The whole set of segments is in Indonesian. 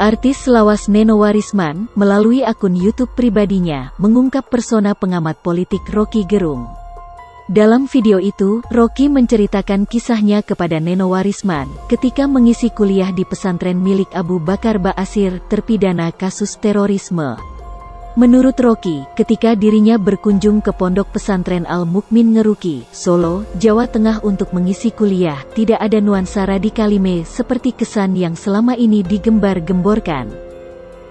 Artis lawas Neno Warisman, melalui akun YouTube pribadinya, mengungkap persona pengamat politik Roky Gerung. Dalam video itu, Roky menceritakan kisahnya kepada Neno Warisman, ketika mengisi kuliah di pesantren milik Abu Bakar Ba'asyir, terpidana kasus terorisme. Menurut Roky, ketika dirinya berkunjung ke pondok pesantren Al-Mukmin Ngeruki, Solo, Jawa Tengah untuk mengisi kuliah, tidak ada nuansa radikalisme seperti kesan yang selama ini digembar-gemborkan.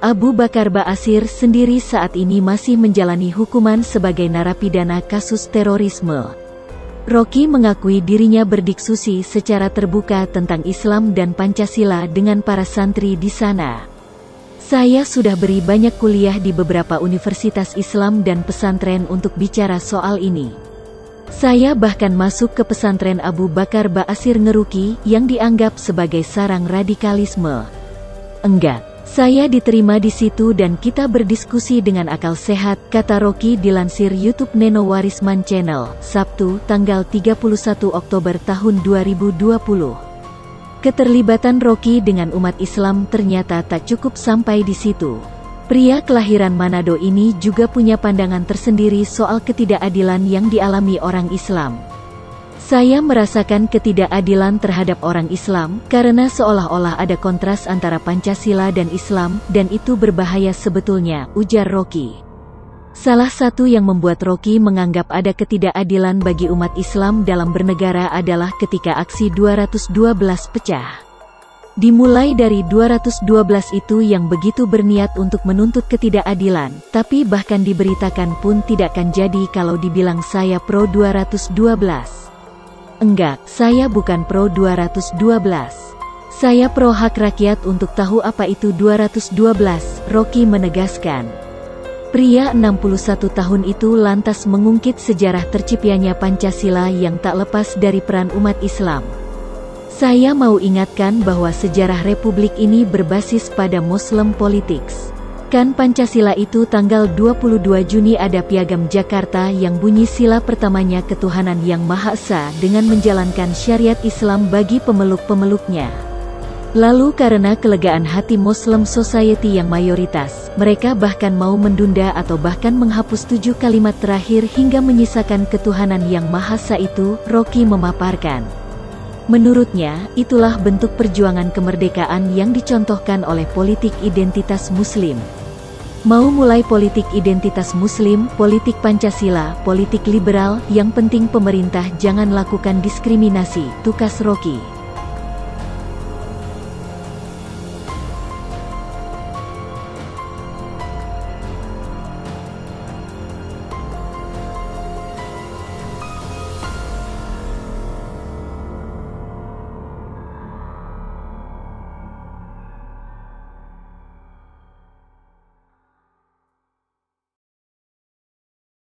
Abu Bakar Ba'asyir sendiri saat ini masih menjalani hukuman sebagai narapidana kasus terorisme. Roky mengakui dirinya berdiskusi secara terbuka tentang Islam dan Pancasila dengan para santri di sana. Saya sudah beri banyak kuliah di beberapa universitas Islam dan pesantren untuk bicara soal ini. Saya bahkan masuk ke pesantren Abu Bakar Ba'asyir Ngeruki yang dianggap sebagai sarang radikalisme. Enggak, saya diterima di situ dan kita berdiskusi dengan akal sehat, kata Roky dilansir YouTube Neno Warisman Channel, Sabtu, tanggal 31 Oktober tahun 2020. Keterlibatan Roky dengan umat Islam ternyata tak cukup sampai di situ. Pria kelahiran Manado ini juga punya pandangan tersendiri soal ketidakadilan yang dialami orang Islam. Saya merasakan ketidakadilan terhadap orang Islam, karena seolah-olah ada kontras antara Pancasila dan Islam, dan itu berbahaya sebetulnya, ujar Roky. Salah satu yang membuat Roky menganggap ada ketidakadilan bagi umat Islam dalam bernegara adalah ketika aksi 212 pecah. Dimulai dari 212 itu yang begitu berniat untuk menuntut ketidakadilan, tapi bahkan diberitakan pun tidak akan jadi kalau dibilang saya pro 212. Enggak, saya bukan pro 212. Saya pro hak rakyat untuk tahu apa itu 212, Roky menegaskan. Pria 61 tahun itu lantas mengungkit sejarah terciptanya Pancasila yang tak lepas dari peran umat Islam. Saya mau ingatkan bahwa sejarah Republik ini berbasis pada Muslim Politics. Kan Pancasila itu tanggal 22 Juni ada Piagam Jakarta yang bunyi sila pertamanya ketuhanan yang Maha Esa dengan menjalankan syariat Islam bagi pemeluk-pemeluknya. Lalu karena kelegaan hati Muslim Society yang mayoritas, mereka bahkan mau menunda atau bahkan menghapus 7 kalimat terakhir hingga menyisakan ketuhanan yang Maha Esa itu, Roky memaparkan. Menurutnya, itulah bentuk perjuangan kemerdekaan yang dicontohkan oleh politik identitas Muslim. Mau mulai politik identitas Muslim, politik Pancasila, politik liberal, yang penting pemerintah jangan lakukan diskriminasi, tukas Roky.